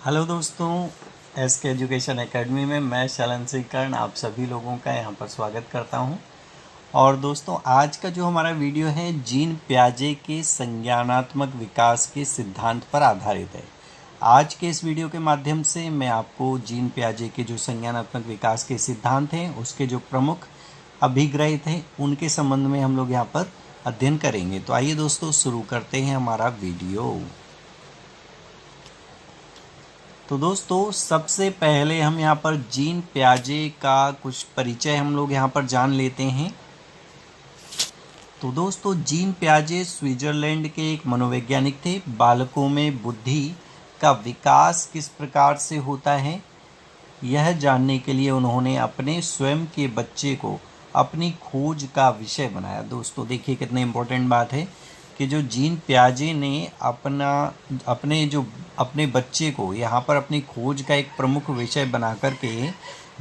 Hello दोस्तों, S के education academy में मैं शलन सिंह कर्ण आप सभी लोगों का यहाँ पर स्वागत करता हूँ। और दोस्तों, आज का जो हमारा वीडियो है जीन पियाजे के संज्ञानात्मक विकास के सिद्धांत पर आधारित है। आज के इस वीडियो के माध्यम से मैं आपको जीन पियाजे के जो संज्ञानात्मक विकास के सिद्धांत हैं उसके जो प्रमुख अभिग्रहित हैं उनके संबंध में हम लोग यहाँ पर अध्ययन करेंगे। तो आइए दोस्तों, शुरू करते हैं हमारा वीडियो। तो दोस्तों, सबसे पहले हम यहाँ पर जीन पियाजे का कुछ परिचय हम लोग यहाँ पर जान लेते हैं। तो दोस्तों, जीन पियाजे स्विट्जरलैंड के एक मनोवैज्ञानिक थे। बालकों में बुद्धि का विकास किस प्रकार से होता है यह जानने के लिए उन्होंने अपने स्वयं के बच्चे को अपनी खोज का विषय बनाया। दोस्तों देखिए कितने इम्पोर्टेंट बात है कि जो जीन पियाजे ने अपने बच्चे को यहाँ पर अपनी खोज का एक प्रमुख विषय बना करके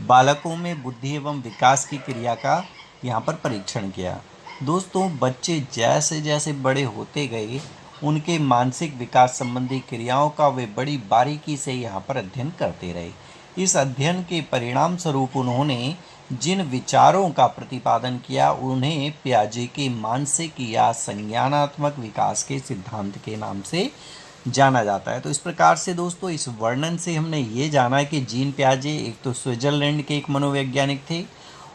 बालकों में बुद्धि एवं विकास की क्रिया का यहाँ पर परीक्षण किया। दोस्तों, बच्चे जैसे जैसे बड़े होते गए उनके मानसिक विकास संबंधी क्रियाओं का वे बड़ी बारीकी से यहाँ पर अध्ययन करते रहे। इस अध्ययन के परिणाम स्वरूप उन्होंने जिन विचारों का प्रतिपादन किया उन्हें पियाजे के मानसिक या संज्ञानात्मक विकास के सिद्धांत के नाम से जाना जाता है। तो इस प्रकार से दोस्तों, इस वर्णन से हमने ये जाना कि जीन पियाजे एक तो स्विट्जरलैंड के एक मनोवैज्ञानिक थे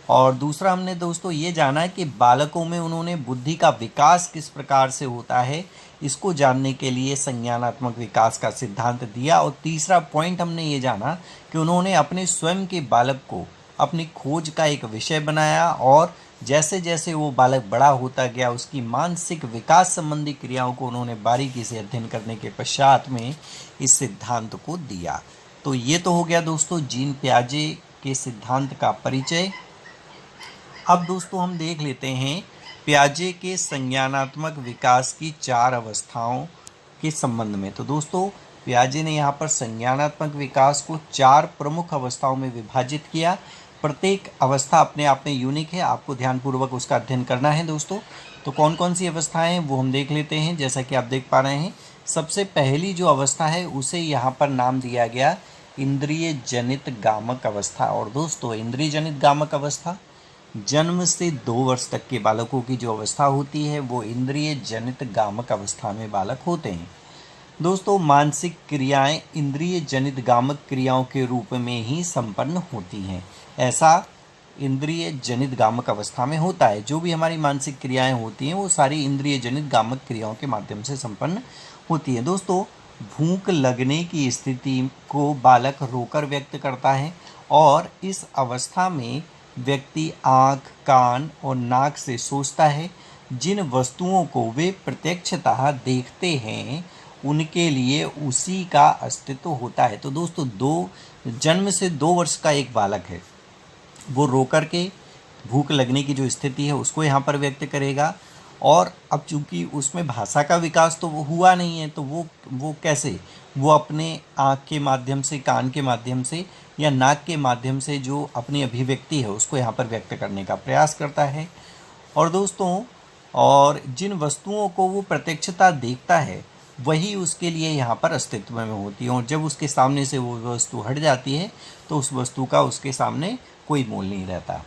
और दूसरा हमने दोस्तों ये जाना कि बालकों में उन्होंने बुद्धि का विकास किस प्रकार से होता है इसको जानने के लिए संज्ञानात्मक विकास का सिद्धांत दिया। और तीसरा पॉइंट हमने ये जाना कि उन्होंने अपने स्वयं के बालक को अपनी खोज का एक विषय बनाया और जैसे जैसे वो बालक बड़ा होता गया उसकी मानसिक विकास संबंधी क्रियाओं को उन्होंने बारीकी से अध्ययन करने के पश्चात में इस सिद्धांत को दिया। तो ये तो हो गया दोस्तों जीन पियाजे के सिद्धांत का परिचय। अब दोस्तों हम देख लेते हैं पियाजे के संज्ञानात्मक विकास की 4 अवस्थाओं के संबंध में। तो दोस्तों, पियाजे ने यहाँ पर संज्ञानात्मक विकास को 4 प्रमुख अवस्थाओं में विभाजित किया। प्रत्येक अवस्था अपने आप में यूनिक है, आपको ध्यानपूर्वक उसका अध्ययन करना है दोस्तों। तो कौन कौन सी अवस्थाएं हैं वो हम देख लेते हैं। जैसा कि आप देख पा रहे हैं, सबसे पहली जो अवस्था है उसे यहाँ पर नाम दिया गया इंद्रिय जनित गामक अवस्था। और दोस्तों, इंद्रिय जनित गामक अवस्था जन्म से 2 वर्ष तक के बालकों की जो अवस्था होती है वो इंद्रिय जनित गामक अवस्था में बालक होते हैं। दोस्तों, मानसिक क्रियाएं इंद्रिय जनित गामक क्रियाओं के रूप में ही संपन्न होती हैं। ऐसा इंद्रिय जनित गामक अवस्था में होता है। जो भी हमारी मानसिक क्रियाएं होती हैं वो सारी इंद्रिय जनित गामक क्रियाओं के माध्यम से संपन्न होती हैं। दोस्तों, भूख लगने की स्थिति को बालक रोकर व्यक्त करता है और इस अवस्था में व्यक्ति आँख, कान और नाक से सोचता है। जिन वस्तुओं को वे प्रत्यक्षतः देखते हैं उनके लिए उसी का अस्तित्व होता है। तो दोस्तों, जन्म से 2 वर्ष का एक बालक है, वो रो कर के भूख लगने की जो स्थिति है उसको यहाँ पर व्यक्त करेगा। और अब चूंकि उसमें भाषा का विकास तो हुआ नहीं है, तो वो कैसे, वो अपने आँख के माध्यम से, कान के माध्यम से या नाक के माध्यम से जो अपनी अभिव्यक्ति है उसको यहाँ पर व्यक्त करने का प्रयास करता है। और दोस्तों, और जिन वस्तुओं को वो प्रत्यक्षता देखता है वही उसके लिए यहाँ पर अस्तित्व में होती है। और जब उसके सामने से वो वस्तु हट जाती है तो उस वस्तु का उसके सामने कोई मोल नहीं रहता।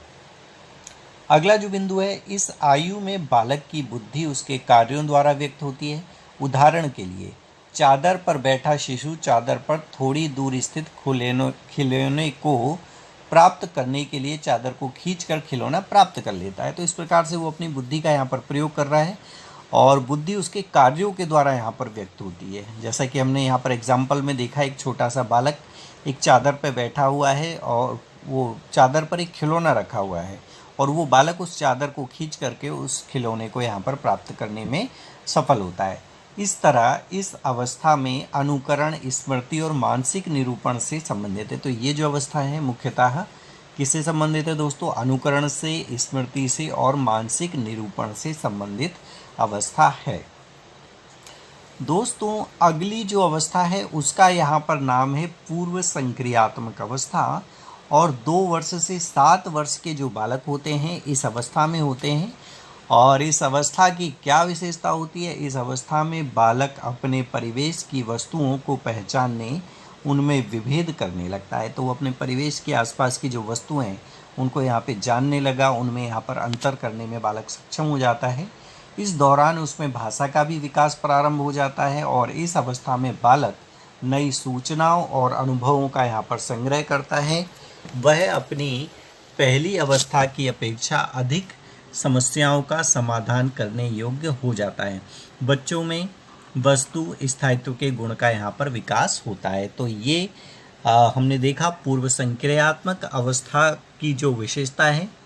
अगला जो बिंदु है, इस आयु में बालक की बुद्धि उसके कार्यों द्वारा व्यक्त होती है। उदाहरण के लिए, चादर पर बैठा शिशु चादर पर थोड़ी दूर स्थित खिलौने को प्राप्त करने के लिए चादर को खींचकर खिलौना प्राप्त कर लेता है। तो इस प्रकार से वो अपनी बुद्धि का यहाँ पर प्रयोग कर रहा है और बुद्धि उसके कार्यों के द्वारा यहाँ पर व्यक्त होती है। जैसा कि हमने यहाँ पर एग्जाम्पल में देखा, एक छोटा सा बालक एक चादर पर बैठा हुआ है और वो चादर पर एक खिलौना रखा हुआ है और वो बालक उस चादर को खींच करके उस खिलौने को यहाँ पर प्राप्त करने में सफल होता है। इस तरह इस अवस्था में अनुकरण, स्मृति और मानसिक निरूपण से संबंधित है। तो ये जो अवस्था है मुख्यतः किससे संबंधित है दोस्तों? अनुकरण से, स्मृति से और मानसिक निरूपण से संबंधित अवस्था है। दोस्तों, अगली जो अवस्था है उसका यहाँ पर नाम है पूर्व संक्रियात्मक अवस्था। और 2 वर्ष से 7 वर्ष के जो बालक होते हैं इस अवस्था में होते हैं। और इस अवस्था की क्या विशेषता होती है? इस अवस्था में बालक अपने परिवेश की वस्तुओं को पहचानने, उनमें विभेद करने लगता है। तो वो अपने परिवेश के आसपास की जो वस्तुएं हैं उनको यहाँ पे जानने लगा, उनमें यहाँ पर अंतर करने में बालक सक्षम हो जाता है। इस दौरान उसमें भाषा का भी विकास प्रारंभ हो जाता है और इस अवस्था में बालक नई सूचनाओं और अनुभवों का यहाँ पर संग्रह करता है। वह अपनी पहली अवस्था की अपेक्षा अधिक समस्याओं का समाधान करने योग्य हो जाता है। बच्चों में वस्तु स्थायित्व के गुण का यहाँ पर विकास होता है। तो ये हमने देखा पूर्व संक्रियात्मक अवस्था की जो विशेषता है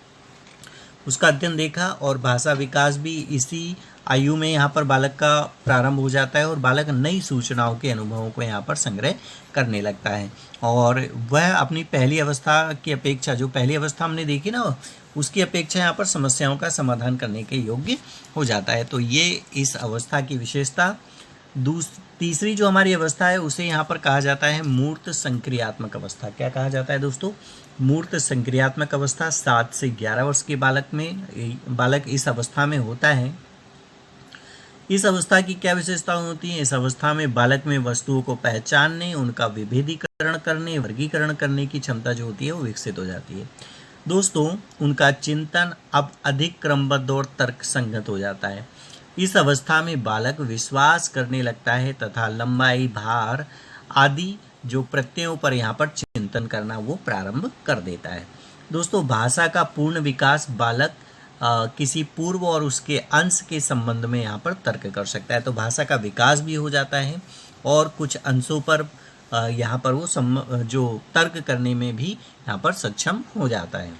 उसका अध्ययन देखा, और भाषा विकास भी इसी आयु में यहाँ पर बालक का प्रारंभ हो जाता है और बालक नई सूचनाओं के अनुभवों को यहाँ पर संग्रह करने लगता है और वह अपनी पहली अवस्था की अपेक्षा, जो पहली अवस्था हमने देखी ना, उसकी अपेक्षा यहाँ पर समस्याओं का समाधान करने के योग्य हो जाता है। तो ये इस अवस्था की विशेषता। तीसरी जो हमारी अवस्था है उसे यहाँ पर कहा जाता है मूर्त संक्रियात्मक अवस्था। क्या कहा जाता है दोस्तों? मूर्त संक्रियात्मक अवस्था। 7 से 11 वर्ष के बालक इस अवस्था में होता है। इस अवस्था की क्या विशेषता होती है? इस अवस्था में बालक में वस्तुओं को पहचानने, उनका विभेदीकरण करने, वर्गीकरण करने की क्षमता जो होती है वो विकसित हो जाती है। दोस्तों, उनका चिंतन अब अधिक क्रमबद्ध और तर्कसंगत हो जाता है। इस अवस्था में बालक विश्वास करने लगता है तथा लंबाई, भार आदि जो प्रत्ययों पर यहाँ पर चिंतन करना वो प्रारंभ कर देता है। दोस्तों, भाषा का पूर्ण विकास बालक किसी पूर्व और उसके अंश के संबंध में यहाँ पर तर्क कर सकता है। तो भाषा का विकास भी हो जाता है और कुछ अंशों पर यहाँ पर वो जो तर्क करने में भी यहाँ पर सक्षम हो जाता है।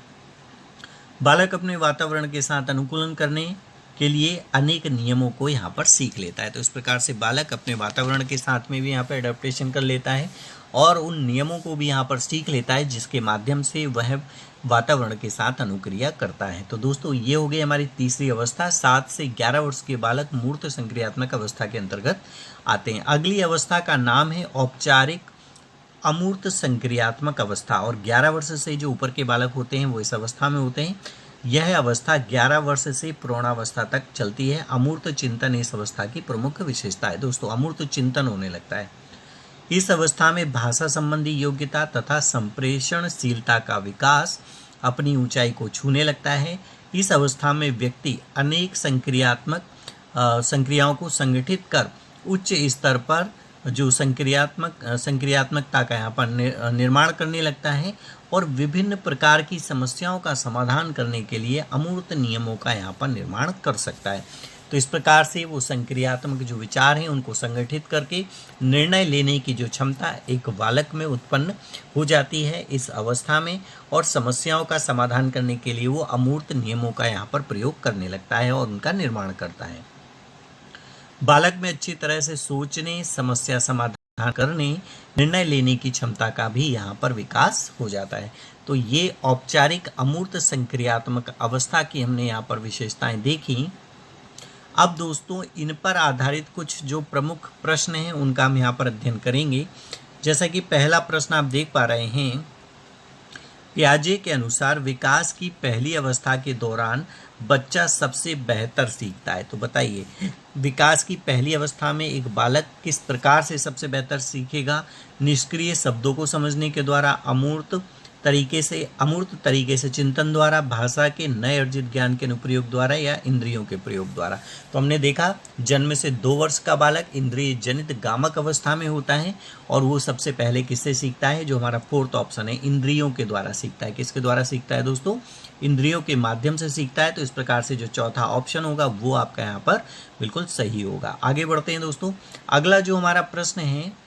बालक अपने वातावरण के साथ अनुकूलन करने के लिए अनेक नियमों को यहाँ पर सीख लेता है। तो इस प्रकार से बालक अपने वातावरण के साथ में भी यहाँ पर एडेप्टेशन कर लेता है और उन नियमों को भी यहाँ पर सीख लेता है जिसके माध्यम से वह वातावरण के साथ अनुक्रिया करता है। तो दोस्तों, ये हो गई हमारी तीसरी अवस्था। 7 से 11 वर्ष के बालक मूर्त संक्रियात्मक अवस्था के अंतर्गत आते हैं। अगली अवस्था का नाम है औपचारिक अमूर्त संक्रियात्मक अवस्था और 11 वर्ष से जो ऊपर के बालक होते हैं वो इस अवस्था में होते हैं। यह अवस्था 11 वर्ष से प्रौढ़ावस्था तक चलती है। अमूर्त चिंतन इस अवस्था की प्रमुख विशेषता है। दोस्तों, अमूर्त चिंतन होने लगता है। इस अवस्था में भाषा संबंधी योग्यता तथा संप्रेषणशीलता का विकास अपनी ऊंचाई को छूने लगता है। इस अवस्था में व्यक्ति अनेक संक्रियाओं को संगठित कर उच्च स्तर पर जो संक्रियात्मकता का यहाँ पर निर्माण करने लगता है और विभिन्न प्रकार की समस्याओं का समाधान करने के लिए अमूर्त नियमों का यहाँ पर निर्माण कर सकता है। तो इस प्रकार से वो संक्रियात्मक जो विचार हैं उनको संगठित करके निर्णय लेने की जो क्षमता एक बालक में उत्पन्न हो जाती है इस अवस्था में, और समस्याओं का समाधान करने के लिए वो अमूर्त नियमों का यहाँ पर प्रयोग करने लगता है और उनका निर्माण करता है। बालक में अच्छी तरह से सोचने, समस्या समाधान करने, निर्णय लेने की क्षमता का भी यहाँ पर विकास हो जाता है। तो ये औपचारिक अमूर्त संक्रियात्मक अवस्था की हमने यहाँ पर विशेषताएं देखी। अब दोस्तों, इन पर आधारित कुछ जो प्रमुख प्रश्न हैं उनका हम यहाँ पर अध्ययन करेंगे। जैसा कि पहला प्रश्न आप देख पा रहे हैं, पियाजे के अनुसार विकास की पहली अवस्था के दौरान बच्चा सबसे बेहतर सीखता है। तो बताइए, विकास की पहली अवस्था में एक बालक किस प्रकार से सबसे बेहतर सीखेगा? निष्क्रिय शब्दों को समझने के द्वारा, अमूर्त तरीके से चिंतन द्वारा, भाषा के नए अर्जित ज्ञान के अनुप्रयोग द्वारा या इंद्रियों के प्रयोग द्वारा। तो हमने देखा जन्म से 2 वर्ष का बालक इंद्रिय जनित गामक अवस्था में होता है और वो सबसे पहले किससे सीखता है? जो हमारा 4th ऑप्शन है, इंद्रियों के द्वारा सीखता है। किसके द्वारा सीखता है दोस्तों? इंद्रियों के माध्यम से सीखता है। तो इस प्रकार से जो चौथा ऑप्शन होगा वो आपका यहाँ पर बिल्कुल सही होगा। आगे बढ़ते हैं दोस्तों। अगला जो हमारा प्रश्न है,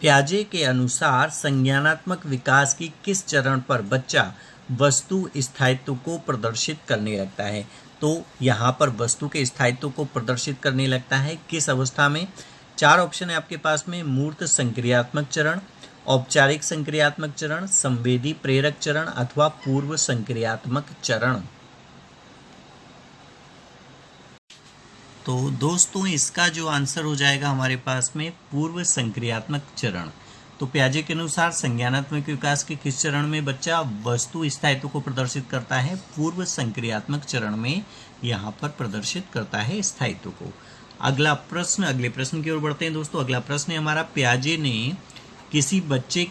पियाजे के अनुसार संज्ञानात्मक विकास की किस चरण पर बच्चा वस्तु स्थायित्व को प्रदर्शित करने लगता है? तो यहाँ पर वस्तु के स्थायित्व को प्रदर्शित करने लगता है किस अवस्था में? 4 ऑप्शन है आपके पास में। मूर्त संक्रियात्मक चरण, औपचारिक संक्रियात्मक चरण, संवेदी प्रेरक चरण अथवा पूर्व संक्रियात्मक चरण। तो दोस्तों, इसका जो आंसर हो जाएगा हमारे पास में पूर्व संक्रियात्मक चरण। तो पियाजे के अनुसार संज्ञानात्मक विकास के किस चरण में बच्चा वस्तु स्थायित्व को प्रदर्शित करता है? पूर्व संक्रियात्मक चरण में यहाँ पर प्रदर्शित करता है स्थायित्व को। अगले प्रश्न की ओर बढ़ते हैं दोस्तों। अगला प्रश्न है हमारा, पियाजे ने किसी बच्चे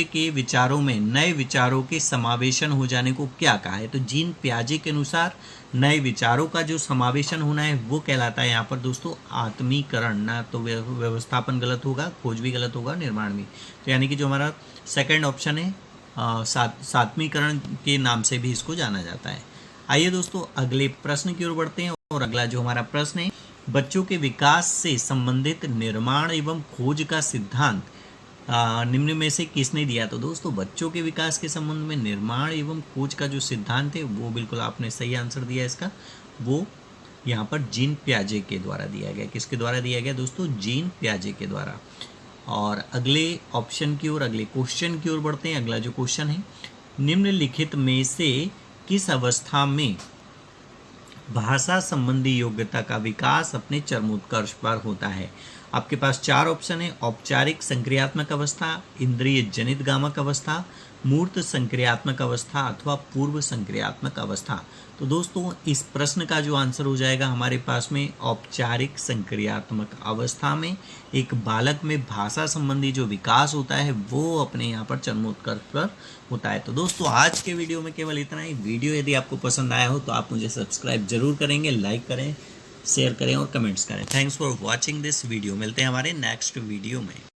के विचारों में नए विचारों के समावेशन हो जाने को क्या कहा है? तो जीन पियाजे के अनुसार नए विचारों का जो समावेशन होना है वो कहलाता है यहाँ पर दोस्तों आत्मीकरण। ना तो व्यवस्थापन गलत होगा, खोज भी गलत होगा, निर्माण भी। तो यानी कि जो हमारा सेकंड ऑप्शन है सात्मीकरण के नाम से भी इसको जाना जाता है। आइए दोस्तों अगले प्रश्न की ओर बढ़ते हैं। और अगला जो हमारा प्रश्न है, बच्चों के विकास से संबंधित निर्माण एवं खोज का सिद्धांत निम्न में से किसने दिया? तो दोस्तों बच्चों के विकास के संबंध में निर्माण एवं खोज का जो सिद्धांत है वो बिल्कुल आपने सही आंसर दिया इसका, वो यहाँ पर जीन पियाजे के द्वारा दिया गया। किसके द्वारा दिया गया दोस्तों? जीन पियाजे के द्वारा। और अगले ऑप्शन की ओर, अगले क्वेश्चन की ओर बढ़ते हैं। अगला जो क्वेश्चन है, निम्नलिखित में से किस अवस्था में भाषा संबंधी योग्यता का विकास अपने चरमोत्कर्ष पर होता है? आपके पास 4 ऑप्शन है। औपचारिक संक्रियात्मक अवस्था, इंद्रिय जनित गामक अवस्था, मूर्त संक्रियात्मक अवस्था अथवा पूर्व संक्रियात्मक अवस्था। तो दोस्तों इस प्रश्न का जो आंसर हो जाएगा हमारे पास में औपचारिक संक्रियात्मक अवस्था में एक बालक में भाषा संबंधी जो विकास होता है वो अपने यहाँ पर चरमोत्कर्ष पर होता है। तो दोस्तों आज के वीडियो में केवल इतना ही। वीडियो यदि आपको पसंद आया हो तो आप मुझे सब्सक्राइब जरूर करेंगे, लाइक करें, शेयर करें और कमेंट्स करें। Thanks for watching this video. मिलते हैं हमारे नेक्स्ट वीडियो में।